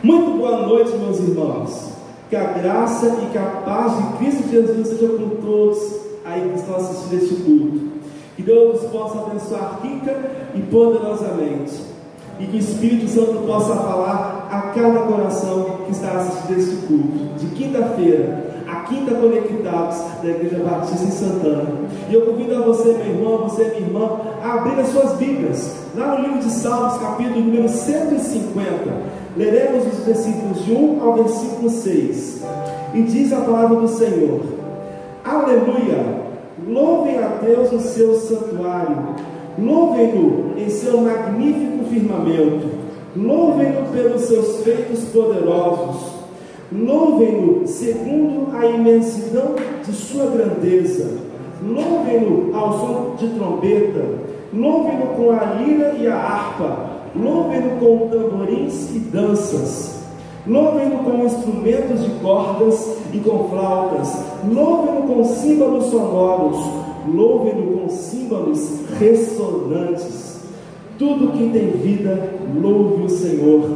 Muito boa noite, meus irmãos. Que a graça e que a paz de Cristo Jesus seja com todos aí que estão assistindo este culto. Que Deus nos possa abençoar rica e poderosamente. E que o Espírito Santo possa falar a cada coração que está assistindo este culto. De quinta-feira, a quinta Conectados da Igreja Batista em Santana. E eu convido a você, meu irmão, você, minha irmã, a abrir as suas Bíblias. Lá no livro de Salmos, capítulo número 150. Leremos os versículos de 1 ao versículo 6. E diz a palavra do Senhor: Aleluia! Louvem a Deus no seu santuário, louvem-no em seu magnífico firmamento, louvem-no pelos seus feitos poderosos, louvem-no segundo a imensidão de sua grandeza, louvem-no ao som de trombeta, louvem-no com a lira e a harpa, louvem-no com tamborins e danças, louvem-no com instrumentos de cordas e com flautas, louvem-no com símbolos sonoros, louvem-no com símbolos ressonantes. Tudo que tem vida, louve o Senhor.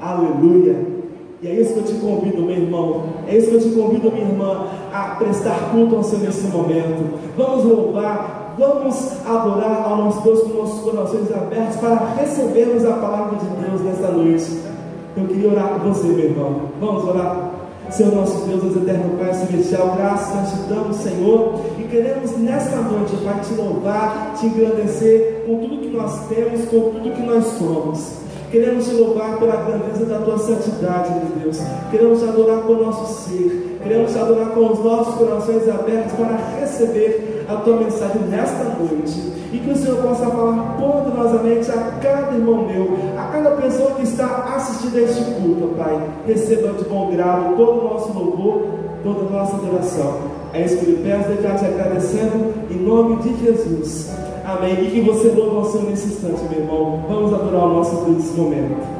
Aleluia! E é isso que eu te convido, meu irmão, é isso que eu te convido, minha irmã, a prestar culto ao Senhor nesse momento. Vamos louvar, vamos adorar ao nosso Deus com nossos corações abertos para recebermos a palavra de Deus nesta noite. Eu queria orar com você, meu irmão. Vamos orar? Senhor nosso Deus, nosso eterno Pai celestial, graças nós te damos, Senhor, e queremos nesta noite, Pai, te louvar, te engrandecer com tudo que nós temos, com tudo que nós somos. Queremos te louvar pela grandeza da tua santidade, meu Deus. Queremos te adorar com o nosso ser. Queremos te adorar com os nossos corações abertos para receber a tua mensagem nesta noite. E que o Senhor possa falar poderosamente a cada irmão meu, a cada pessoa que está assistindo a este culto, Pai. Receba de bom grado todo o nosso louvor, toda a nossa adoração. É isso que eu lhe peço, desde já te agradecendo, em nome de Jesus. Amém. E que você louve ao Senhor nesse instante, meu irmão. Vamos adorar o nosso Deus nesse momento.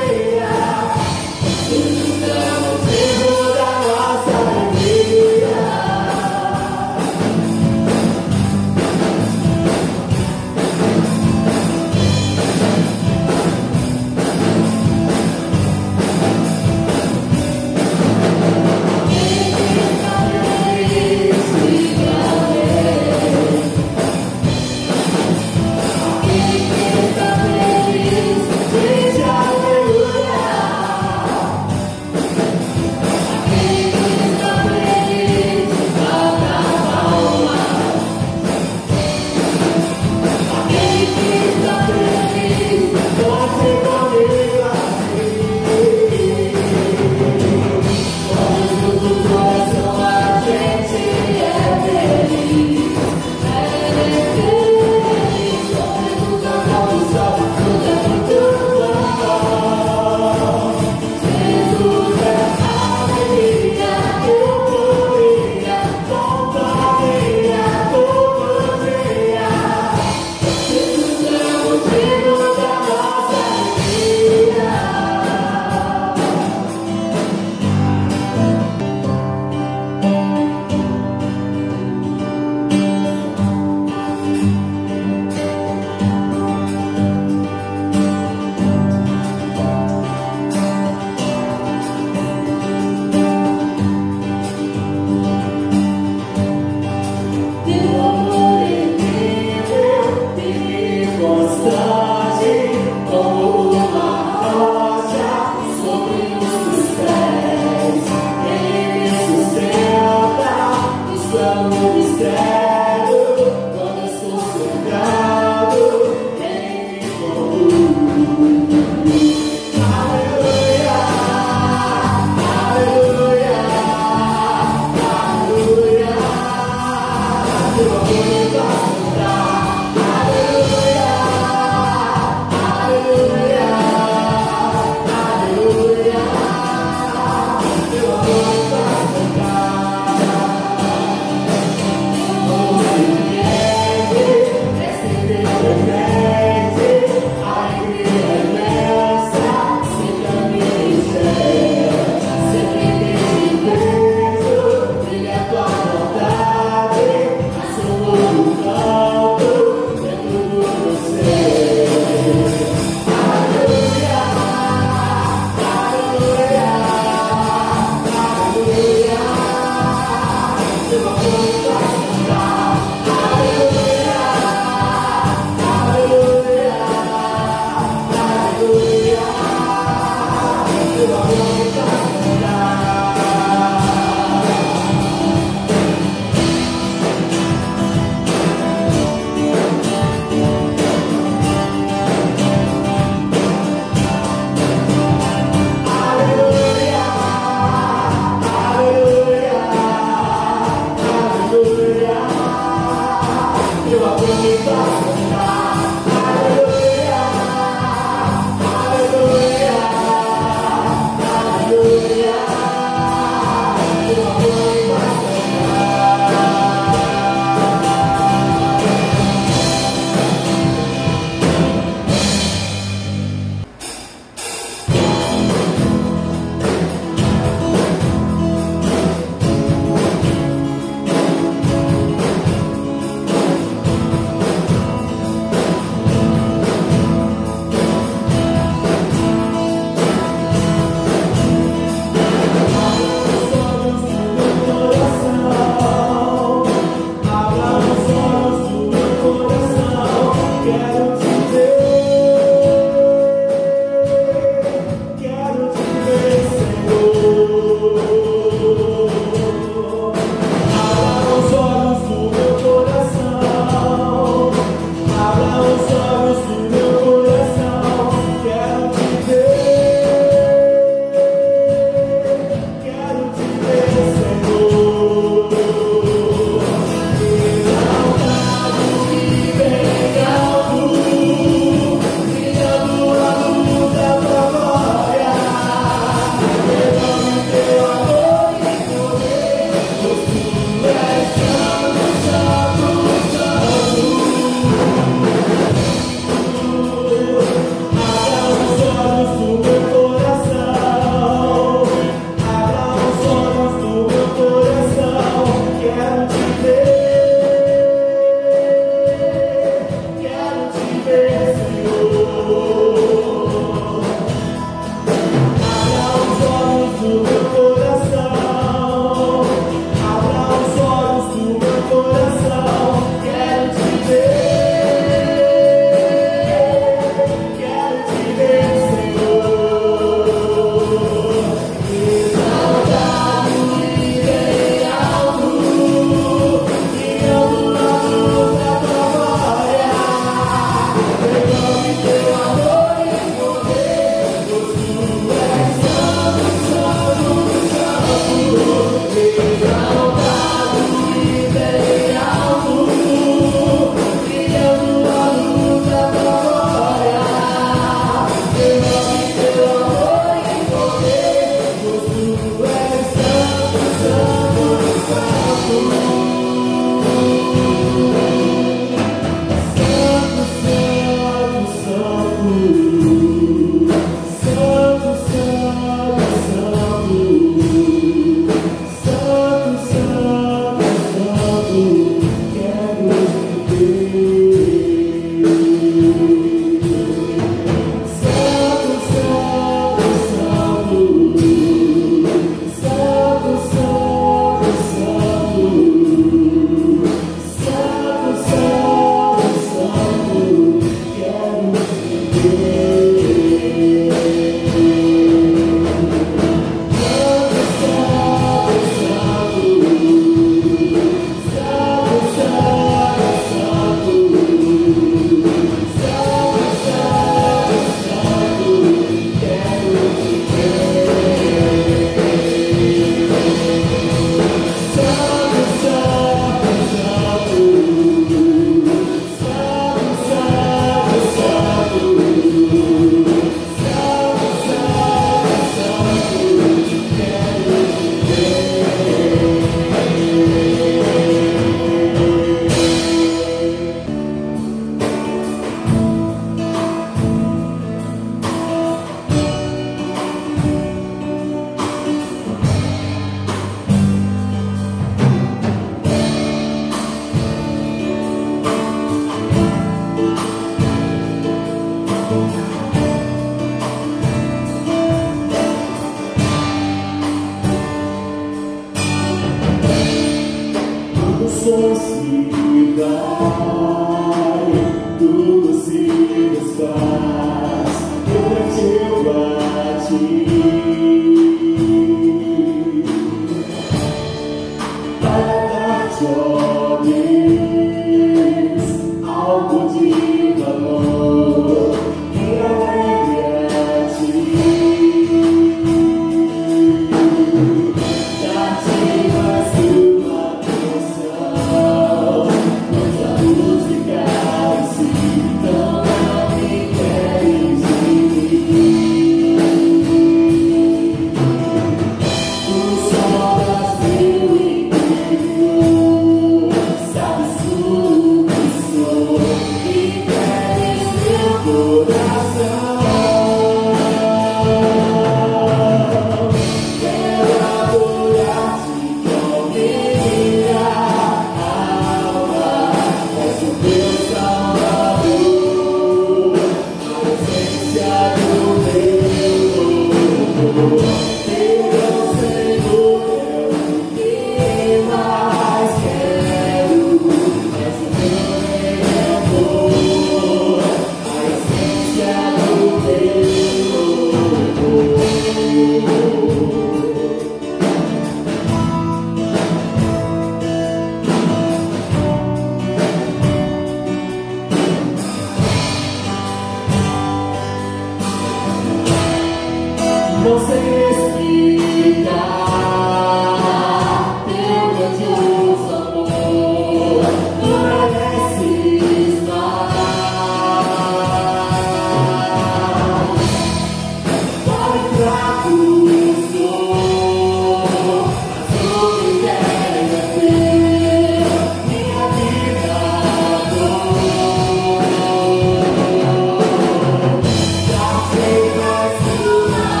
Take us to my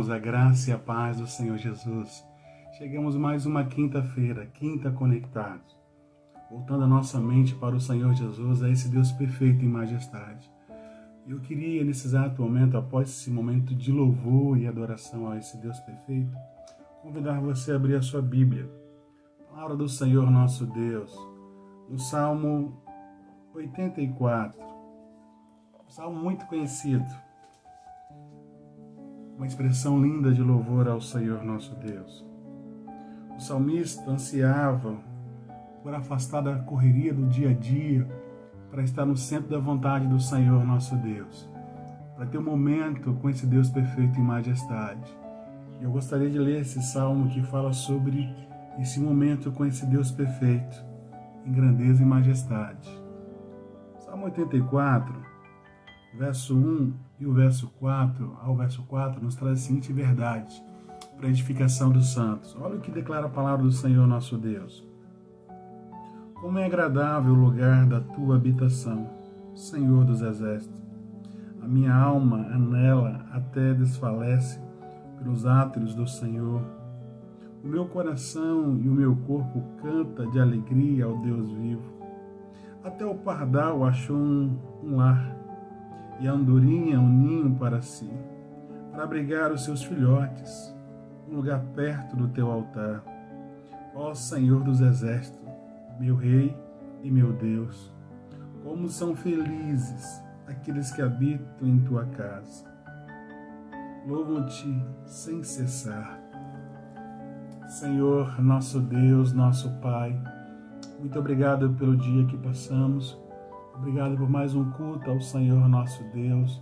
irmãos, a graça e a paz do Senhor Jesus. Chegamos mais uma quinta-feira, quinta conectados, voltando a nossa mente para o Senhor Jesus, a esse Deus perfeito em majestade. Eu queria, nesse exato momento, após esse momento de louvor e adoração a esse Deus perfeito, convidar você a abrir a sua Bíblia, a palavra do Senhor nosso Deus, no Salmo 84, um salmo muito conhecido, uma expressão linda de louvor ao Senhor nosso Deus. O salmista ansiava por afastar da correria do dia a dia para estar no centro da vontade do Senhor nosso Deus, para ter um momento com esse Deus perfeito em majestade. E eu gostaria de ler esse salmo que fala sobre esse momento com esse Deus perfeito em grandeza e majestade. Salmo 84, verso 1 e o verso 4 ao verso 4 nos traz a seguinte verdade para a edificação dos santos. Olha o que declara a palavra do Senhor nosso Deus. Como é agradável o lugar da tua habitação, Senhor dos exércitos. A minha alma anela até desfalece pelos átrios do Senhor. O meu coração e o meu corpo canta de alegria ao Deus vivo. Até o pardal achou um lar, e a andorinha um ninho para si, para abrigar os seus filhotes, um lugar perto do teu altar. Ó Senhor dos exércitos, meu Rei e meu Deus, como são felizes aqueles que habitam em tua casa. Louvam-te sem cessar. Senhor, nosso Deus, nosso Pai, muito obrigado pelo dia que passamos. Obrigado por mais um culto ao Senhor nosso Deus.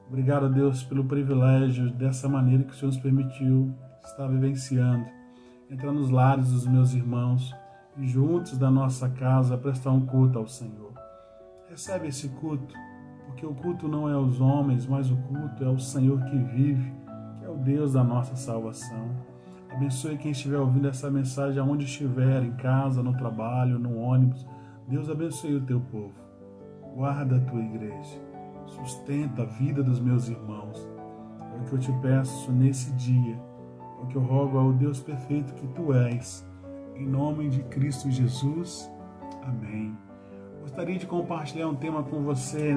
Obrigado, Deus, pelo privilégio dessa maneira que o Senhor nos permitiu estar vivenciando. Entrar nos lares dos meus irmãos e juntos da nossa casa prestar um culto ao Senhor. Recebe esse culto, porque o culto não é aos homens, mas o culto é ao Senhor que vive, que é o Deus da nossa salvação. Abençoe quem estiver ouvindo essa mensagem aonde estiver, em casa, no trabalho, no ônibus. Deus abençoe o teu povo. Guarda a tua igreja, sustenta a vida dos meus irmãos. É o que eu te peço nesse dia, é o que eu rogo ao Deus perfeito que tu és. Em nome de Cristo Jesus, amém. Gostaria de compartilhar um tema com você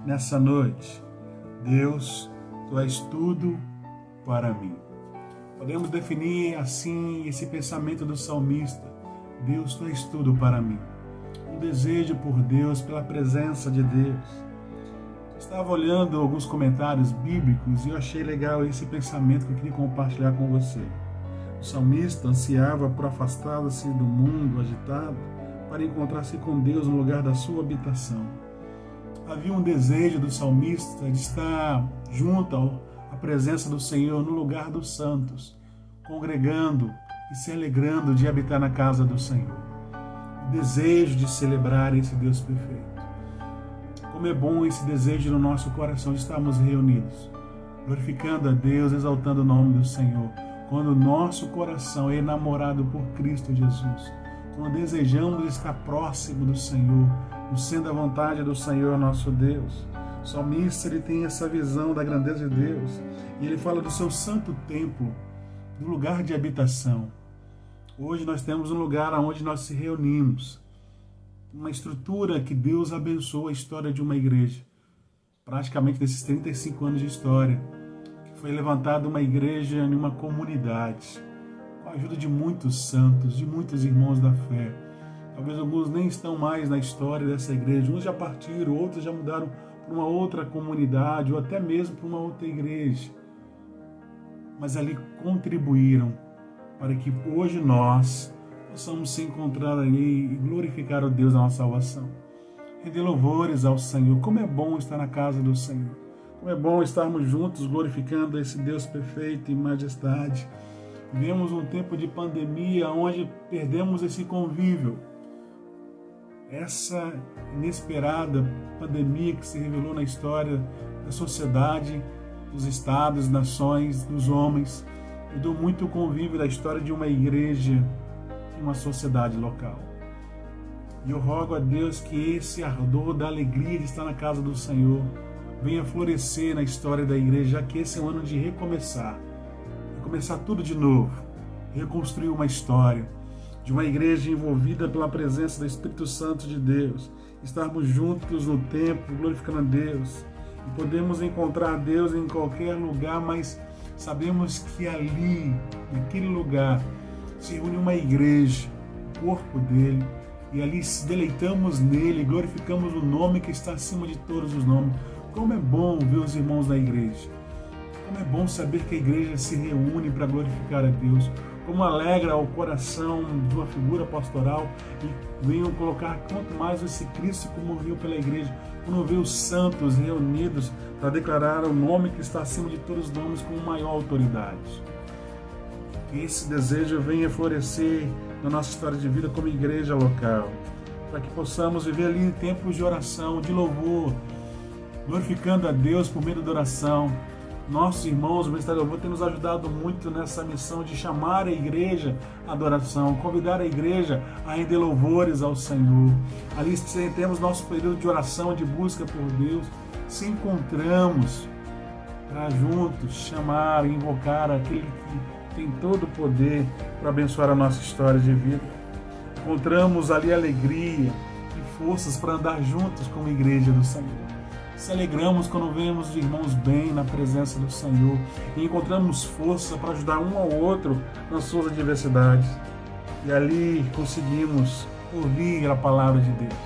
nessa noite. Deus, tu és tudo para mim. Podemos definir assim esse pensamento do salmista. Deus, tu és tudo para mim. Um desejo por Deus, pela presença de Deus. Eu estava olhando alguns comentários bíblicos e eu achei legal esse pensamento que eu queria compartilhar com você. O salmista ansiava por afastar-se do mundo agitado para encontrar-se com Deus no lugar da sua habitação. Havia um desejo do salmista de estar junto à presença do Senhor no lugar dos santos, congregando e se alegrando de habitar na casa do Senhor. Desejo de celebrar esse Deus perfeito. Como é bom esse desejo no nosso coração de estarmos reunidos, glorificando a Deus, exaltando o nome do Senhor, quando o nosso coração é enamorado por Cristo Jesus, quando desejamos estar próximo do Senhor, no centro da vontade do Senhor nosso Deus. O salmista, ele tem essa visão da grandeza de Deus, e ele fala do seu santo templo, do lugar de habitação. Hoje nós temos um lugar onde nós se reunimos, uma estrutura que Deus abençoou a história de uma igreja. Praticamente nesses 35 anos de história, que foi levantada uma igreja em uma comunidade, com a ajuda de muitos santos, de muitos irmãos da fé. Talvez alguns nem estão mais na história dessa igreja, uns já partiram, outros já mudaram para uma outra comunidade, ou até mesmo para uma outra igreja. Mas ali contribuíram para que hoje nós possamos se encontrar ali e glorificar o Deus da nossa salvação. Render louvores ao Senhor. Como é bom estar na casa do Senhor. Como é bom estarmos juntos glorificando esse Deus perfeito em majestade. Vivemos um tempo de pandemia onde perdemos esse convívio. Essa inesperada pandemia que se revelou na história da sociedade, dos estados, nações, dos homens, mudou muito o convívio da história de uma igreja e uma sociedade local. E eu rogo a Deus que esse ardor da alegria de estar na casa do Senhor venha florescer na história da igreja, já que esse é um ano de recomeçar. começar tudo de novo, reconstruir uma história de uma igreja envolvida pela presença do Espírito Santo de Deus, estarmos juntos no templo, glorificando a Deus, e podemos encontrar Deus em qualquer lugar, mas sabemos que ali, naquele lugar, se reúne uma igreja, o corpo dele, e ali se deleitamos nele, glorificamos o nome que está acima de todos os nomes. Como é bom ver os irmãos da igreja. Como é bom saber que a igreja se reúne para glorificar a Deus. Como alegra o coração de uma figura pastoral e venham colocar quanto mais esse Cristo que morreu pela igreja, quando vê os santos reunidos para declarar o nome que está acima de todos os nomes com maior autoridade. Que esse desejo venha florescer na nossa história de vida como igreja local, para que possamos viver ali tempos de oração, de louvor, glorificando a Deus por meio da oração. Nossos irmãos do Ministério do Louvor têm nos ajudado muito nessa missão de chamar a igreja à adoração, convidar a igreja a render louvores ao Senhor. Ali temos nosso período de oração, de busca por Deus. Se encontramos para juntos chamar, invocar aquele que tem todo o poder para abençoar a nossa história de vida. Encontramos ali alegria e forças para andar juntos como igreja do Senhor. Se alegramos quando vemos os irmãos bem na presença do Senhor e encontramos força para ajudar um ao outro nas suas adversidades. E ali conseguimos ouvir a palavra de Deus.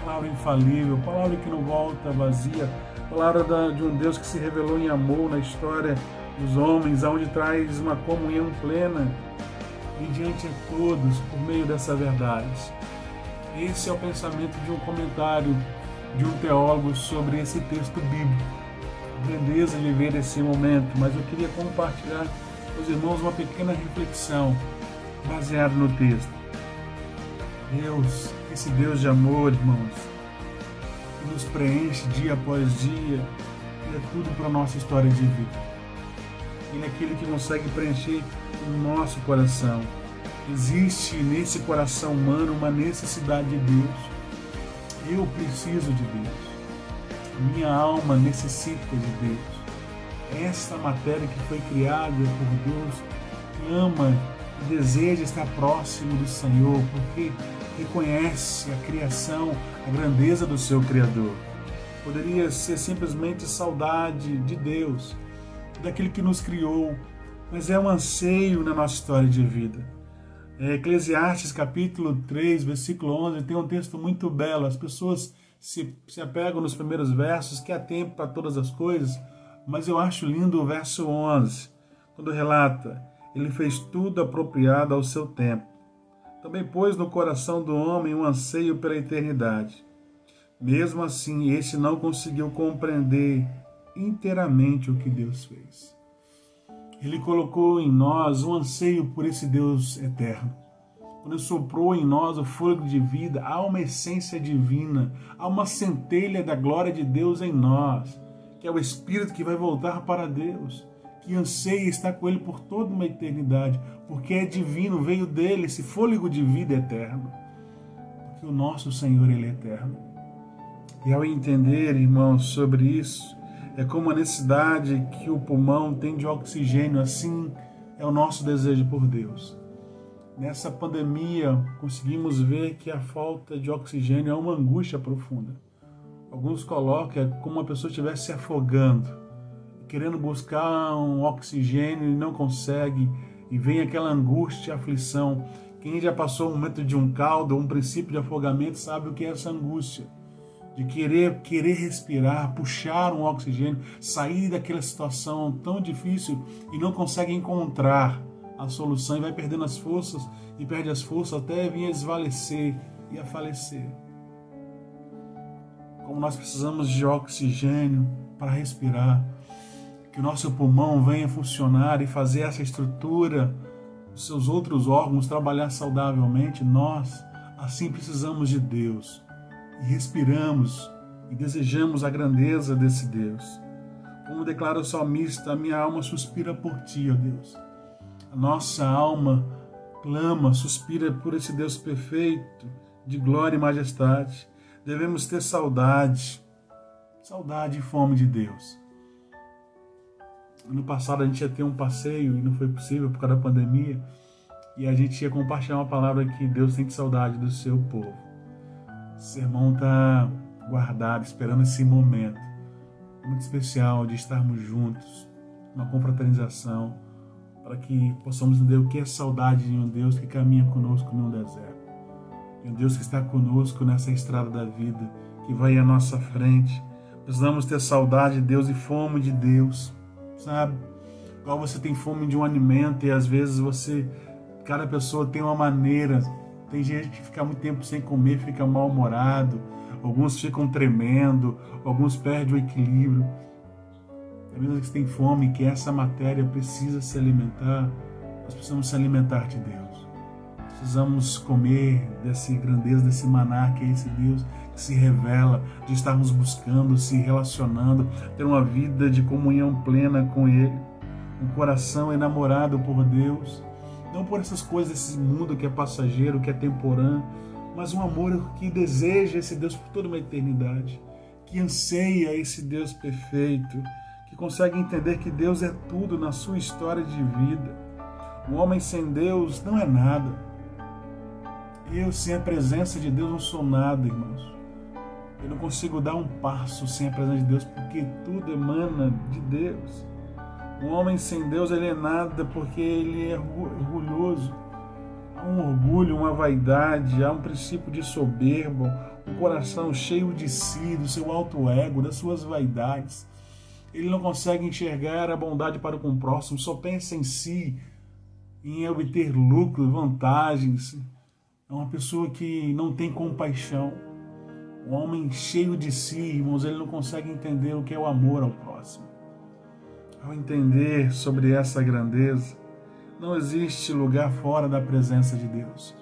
Palavra infalível, palavra que não volta vazia, palavra de um Deus que se revelou em amor na história dos homens, aonde traz uma comunhão plena e diante a todos por meio dessa verdade. Esse é o pensamento de um comentário de um teólogo sobre esse texto bíblico. Grandeza de ver esse momento, mas eu queria compartilhar com os irmãos uma pequena reflexão baseada no texto. Deus, esse Deus de amor, irmãos, que nos preenche dia após dia, Ele é tudo para a nossa história de vida. Ele é aquele que consegue preencher o nosso coração. Existe nesse coração humano uma necessidade de Deus. Eu preciso de Deus. Minha alma necessita de Deus. Esta matéria que foi criada por Deus ama e deseja estar próximo do Senhor, porque reconhece a criação, a grandeza do seu Criador. Poderia ser simplesmente saudade de Deus, daquele que nos criou, mas é um anseio na nossa história de vida. Eclesiastes capítulo 3, versículo 11, tem um texto muito belo. As pessoas se apegam nos primeiros versos, que há tempo para todas as coisas, mas eu acho lindo o verso 11, quando relata: Ele fez tudo apropriado ao seu tempo. Também pôs no coração do homem um anseio pela eternidade. Mesmo assim, este não conseguiu compreender inteiramente o que Deus fez. Ele colocou em nós um anseio por esse Deus eterno. Quando Ele soprou em nós o fôlego de vida, há uma essência divina, há uma centelha da glória de Deus em nós, que é o Espírito que vai voltar para Deus, que anseia estar com Ele por toda uma eternidade, porque é divino, veio dele esse fôlego de vida eterno, porque o nosso Senhor, Ele é eterno. E ao entender, irmãos, sobre isso, é como a necessidade que o pulmão tem de oxigênio, assim é o nosso desejo por Deus. Nessa pandemia, conseguimos ver que a falta de oxigênio é uma angústia profunda. Alguns colocam como uma pessoa estivesse se afogando, querendo buscar um oxigênio e não consegue, e vem aquela angústia e aflição. Quem já passou um momento de um caldo, um princípio de afogamento, sabe o que é essa angústia. De querer respirar, puxar um oxigênio, sair daquela situação tão difícil e não consegue encontrar a solução e vai perdendo as forças e perde as forças até vir a desvalecer e a falecer. Como nós precisamos de oxigênio para respirar, que o nosso pulmão venha funcionar e fazer essa estrutura, os seus outros órgãos trabalhar saudavelmente, nós assim precisamos de Deus. E respiramos e desejamos a grandeza desse Deus. Como declara o salmista: a minha alma suspira por ti, ó Deus. A nossa alma clama, suspira por esse Deus perfeito, de glória e majestade. Devemos ter saudade e fome de Deus. Ano passado a gente ia ter um passeio e não foi possível por causa da pandemia. E a gente ia compartilhar uma palavra que Deus sente saudade do seu povo. Esse sermão está guardado, esperando esse momento muito especial de estarmos juntos, uma confraternização, para que possamos entender o que é saudade de um Deus que caminha conosco num deserto. De um Deus que está conosco nessa estrada da vida, que vai à nossa frente. Precisamos ter saudade de Deus e fome de Deus, sabe? Igual você tem fome de um alimento e às vezes cada pessoa tem uma maneira. Tem gente que fica muito tempo sem comer, fica mal-humorado, alguns ficam tremendo, alguns perdem o equilíbrio. A mesma que você tem fome, que essa matéria precisa se alimentar, nós precisamos se alimentar de Deus. Precisamos comer dessa grandeza, desse maná que é esse Deus que se revela, de estarmos buscando, se relacionando, ter uma vida de comunhão plena com Ele, um coração enamorado por Deus, não por essas coisas desse mundo que é passageiro, que é temporâneo, mas um amor que deseja esse Deus por toda uma eternidade, que anseia esse Deus perfeito, que consegue entender que Deus é tudo na sua história de vida. O homem sem Deus não é nada. Eu, sem a presença de Deus, não sou nada, irmãos. Eu não consigo dar um passo sem a presença de Deus, porque tudo emana de Deus. Um homem sem Deus, ele é nada porque ele é orgulhoso. Há um orgulho, uma vaidade, há um princípio de soberba, um coração cheio de si, do seu alto ego, das suas vaidades. Ele não consegue enxergar a bondade para com o próximo, só pensa em si, em obter lucro, vantagens. É uma pessoa que não tem compaixão. Um homem cheio de si, irmãos, ele não consegue entender o que é o amor ao próximo. Ao entender sobre essa grandeza, não existe lugar fora da presença de Deus.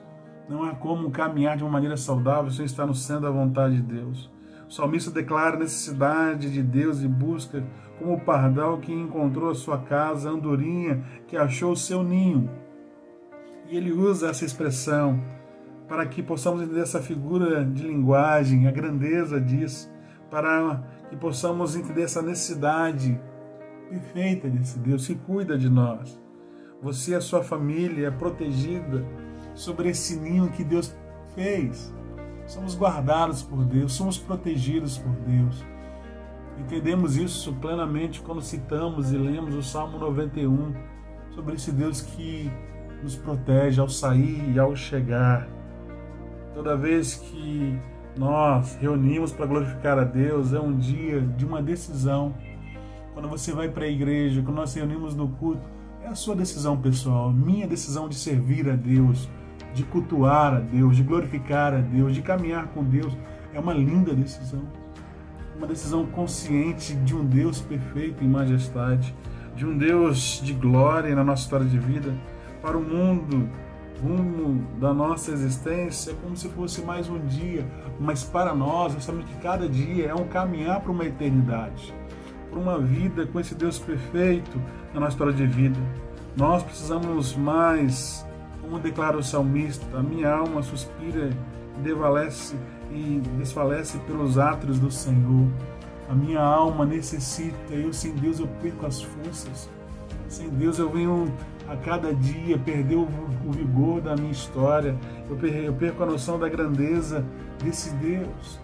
Não há como caminhar de uma maneira saudável sem estar no centro da vontade de Deus. O salmista declara a necessidade de Deus e busca como o pardal que encontrou a sua casa, a andorinha que achou o seu ninho. E ele usa essa expressão para que possamos entender essa figura de linguagem, a grandeza disso, para que possamos entender essa necessidade perfeita desse Deus que cuida de nós. Você e a sua família é protegida sobre esse ninho que Deus fez. Somos guardados por Deus, somos protegidos por Deus. Entendemos isso plenamente quando citamos e lemos o Salmo 91, sobre esse Deus que nos protege ao sair e ao chegar. Toda vez que nós reunimos para glorificar a Deus, é um dia de uma decisão. Quando você vai para a igreja, quando nós reunimos no culto, é a sua decisão pessoal, minha decisão de servir a Deus, de cultuar a Deus, de glorificar a Deus, de caminhar com Deus. É uma linda decisão. Uma decisão consciente de um Deus perfeito em majestade, de um Deus de glória na nossa história de vida. Para o mundo, rumo da nossa existência, é como se fosse mais um dia, mas para nós sabemos que cada dia é um caminhar para uma eternidade, para uma vida com esse Deus perfeito na nossa história de vida. Nós precisamos mais, como declara o salmista, a minha alma suspira e desfalece pelos átrios do Senhor. A minha alma necessita, eu sem Deus eu perco as forças. Sem Deus eu venho a cada dia perder o vigor da minha história, eu perco a noção da grandeza desse Deus.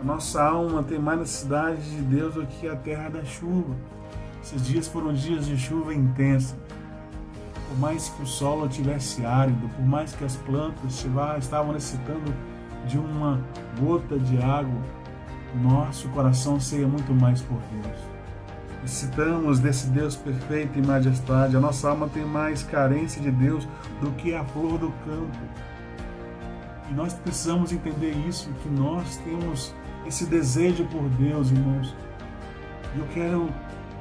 A nossa alma tem mais necessidade de Deus do que a terra da chuva. Esses dias foram dias de chuva intensa. Por mais que o solo estivesse árido, por mais que as plantas estavam necessitando de uma gota de água, nosso coração anseia muito mais por Deus. Necessitamos desse Deus perfeito em majestade. A nossa alma tem mais carência de Deus do que a flor do campo. E nós precisamos entender isso, que nós temos esse desejo por Deus, irmãos. E eu quero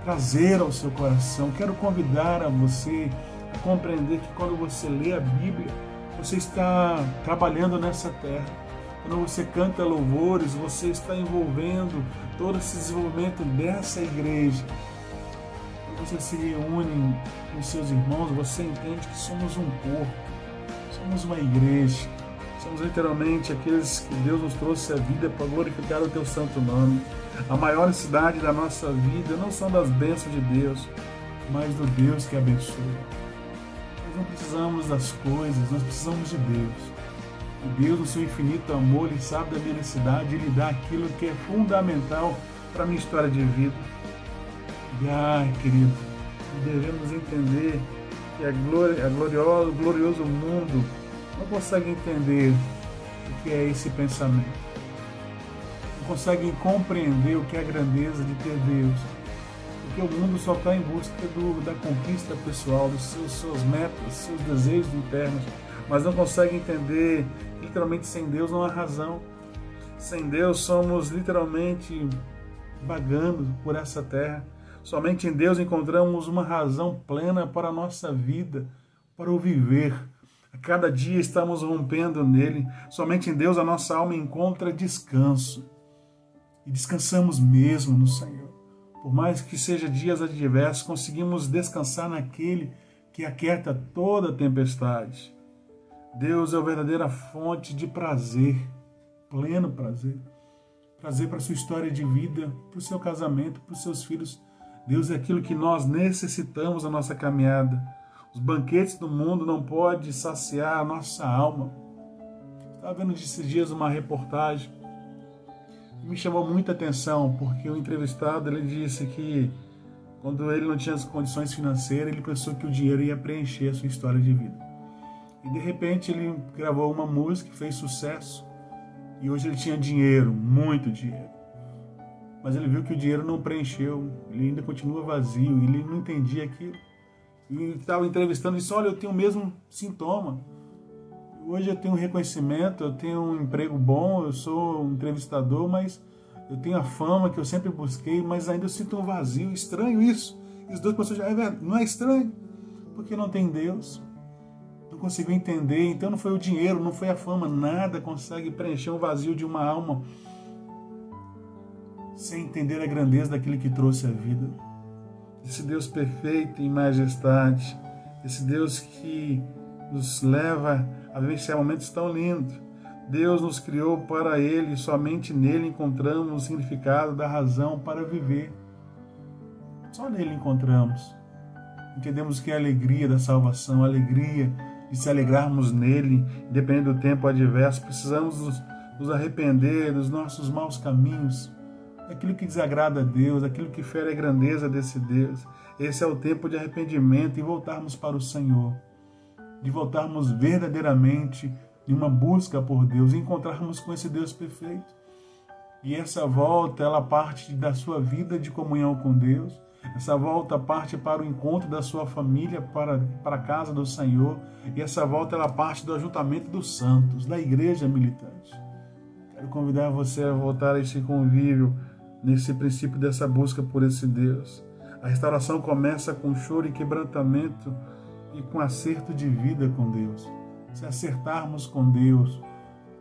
trazer ao seu coração, quero convidar a você a compreender que quando você lê a Bíblia, você está trabalhando nessa terra. Quando você canta louvores, você está envolvendo todo esse desenvolvimento dessa igreja. Quando você se reúne com seus irmãos, você entende que somos um corpo, somos uma igreja, Somos literalmente aqueles que Deus nos trouxe a vida para glorificar o teu santo nome. A maior necessidade da nossa vida não são das bênçãos de Deus, mas do Deus que abençoa. Nós não precisamos das coisas, nós precisamos de Deus. E Deus, no seu infinito amor, Ele sabe da minha necessidade e Ele dá aquilo que é fundamental para a minha história de vida. E, querido, devemos entender que o glorioso mundo não consegue entender o que é esse pensamento. Não consegue compreender o que é a grandeza de ter Deus. Porque o mundo só está em busca da conquista pessoal, dos suas metas, seus desejos internos, mas não consegue entender que literalmente sem Deus não há razão. Sem Deus somos literalmente vagando por essa terra. Somente em Deus encontramos uma razão plena para a nossa vida, para o viver. A cada dia estamos rompendo nele. Somente em Deus a nossa alma encontra descanso. E descansamos mesmo no Senhor. Por mais que seja dias adversos, conseguimos descansar naquele que aquieta toda a tempestade. Deus é a verdadeira fonte de prazer, pleno prazer. Prazer para a sua história de vida, para o seu casamento, para os seus filhos. Deus é aquilo que nós necessitamos na nossa caminhada. Os banquetes do mundo não podem saciar a nossa alma. Estava vendo esses dias uma reportagem que me chamou muita atenção, porque o entrevistado ele disse que quando ele não tinha as condições financeiras, ele pensou que o dinheiro ia preencher a sua história de vida. E de repente ele gravou uma música que fez sucesso. E hoje ele tinha dinheiro, muito dinheiro. Mas ele viu que o dinheiro não preencheu, ele ainda continua vazio, ele não entendia aquilo. E estava entrevistando e disse, olha, eu tenho o mesmo sintoma. Hoje eu tenho um reconhecimento, eu tenho um emprego bom, eu sou um entrevistador, mas eu tenho a fama que eu sempre busquei, mas ainda eu sinto um vazio, estranho isso. E os dois pessoas já, não é estranho? Porque não tem Deus. Não conseguiu entender, então não foi o dinheiro, não foi a fama, nada consegue preencher o vazio de uma alma sem entender a grandeza daquele que trouxe a vida. Esse Deus perfeito em majestade, esse Deus que nos leva a vivenciar momentos tão lindos. Deus nos criou para Ele, somente nele encontramos o significado da razão para viver. Só nele encontramos. Entendemos que é a alegria da salvação, a alegria de se alegrarmos nele, independente do tempo adverso. Precisamos nos arrepender dos nossos maus caminhos, daquilo que desagrada a Deus, daquilo que fere a grandeza desse Deus. Esse é o tempo de arrependimento e voltarmos para o Senhor, de voltarmos verdadeiramente em uma busca por Deus, e encontrarmos com esse Deus perfeito. E essa volta, ela parte da sua vida de comunhão com Deus. Essa volta parte para o encontro da sua família, para a casa do Senhor. E essa volta, ela parte do ajuntamento dos santos, da igreja militante. Quero convidar você a voltar a esse convívio, nesse princípio dessa busca por esse Deus. A restauração começa com choro e quebrantamento e com acerto de vida com Deus. Se acertarmos com Deus,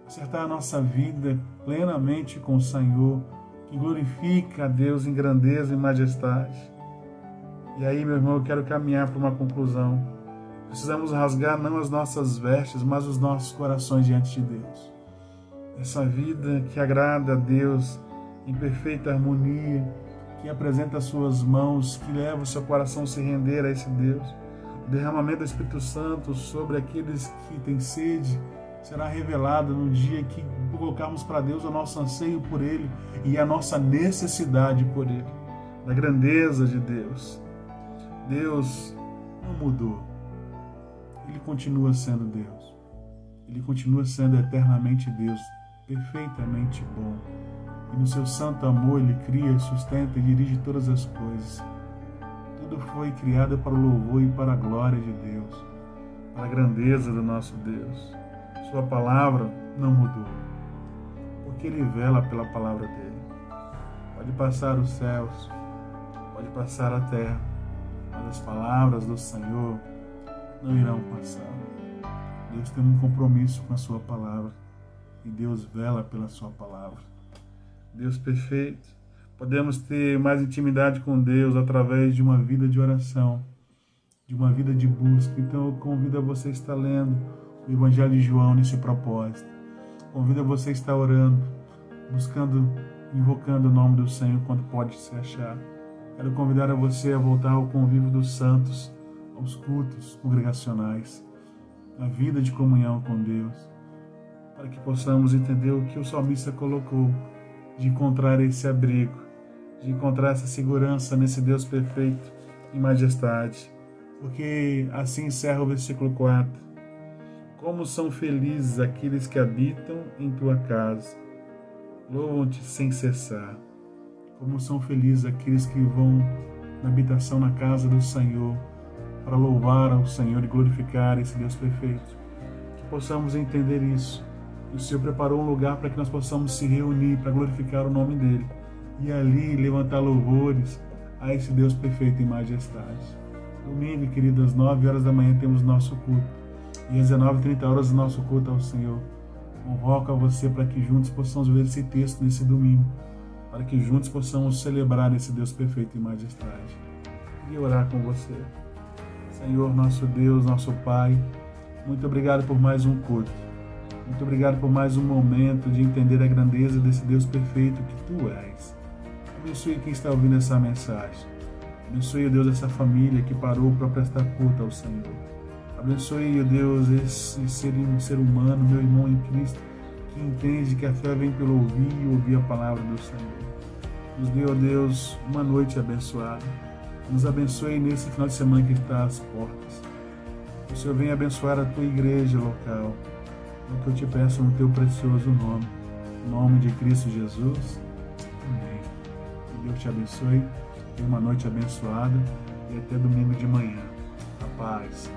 acertar a nossa vida plenamente com o Senhor, que glorifica a Deus em grandeza e majestade. E aí, meu irmão, eu quero caminhar para uma conclusão. Precisamos rasgar não as nossas vestes, mas os nossos corações diante de Deus. Essa vida que agrada a Deus, em perfeita harmonia, que apresenta as suas mãos, que leva o seu coração a se render a esse Deus. O derramamento do Espírito Santo sobre aqueles que têm sede será revelado no dia que colocarmos para Deus o nosso anseio por Ele e a nossa necessidade por Ele, da grandeza de Deus. Deus não mudou. Ele continua sendo Deus. Ele continua sendo eternamente Deus, perfeitamente bom. E no seu santo amor Ele cria, sustenta e dirige todas as coisas. Tudo foi criado para o louvor e para a glória de Deus, para a grandeza do nosso Deus. Sua palavra não mudou, porque Ele vela pela palavra dEle. Pode passar os céus, pode passar a terra, mas as palavras do Senhor não irão passar. Deus tem um compromisso com a sua palavra e Deus vela pela sua palavra. Deus perfeito, podemos ter mais intimidade com Deus através de uma vida de oração, de uma vida de busca. Então eu convido a você a estar lendo o Evangelho de João nesse propósito. Convido você a estar orando, buscando, invocando o nome do Senhor quando pode se achar. Quero convidar a você a voltar ao convívio dos santos, aos cultos congregacionais, à vida de comunhão com Deus, para que possamos entender o que o salmista colocou, de encontrar esse abrigo, de encontrar essa segurança nesse Deus perfeito e majestade. Porque assim encerra o versículo 4. Como são felizes aqueles que habitam em tua casa, louvam-te sem cessar. Como são felizes aqueles que vão na habitação na casa do Senhor, para louvar ao Senhor e glorificar esse Deus perfeito. Que possamos entender isso. O Senhor preparou um lugar para que nós possamos se reunir para glorificar o nome dEle e ali levantar louvores a esse Deus perfeito em majestade. Domingo, querido, às 9 horas da manhã temos nosso culto e às 19h30 nosso culto ao Senhor. Convoco a você para que juntos possamos ver esse texto nesse domingo, para que juntos possamos celebrar esse Deus perfeito em majestade. E orar com você. Senhor, nosso Deus, nosso Pai, muito obrigado por mais um culto. Muito obrigado por mais um momento de entender a grandeza desse Deus perfeito que Tu és. Abençoe quem está ouvindo essa mensagem. Abençoe, Deus, essa família que parou para prestar culto ao Senhor. Abençoe, Deus, esse ser humano, meu irmão em Cristo, que entende que a fé vem pelo ouvir e ouvir a palavra do Senhor. Nos dê, ó Deus, uma noite abençoada. Nos abençoe nesse final de semana que está às portas. Que o Senhor venha abençoar a Tua igreja local. É o que eu te peço no Teu precioso nome. Em nome de Cristo Jesus. Amém. Que Deus te abençoe. Tenha uma noite abençoada e até domingo de manhã. A paz.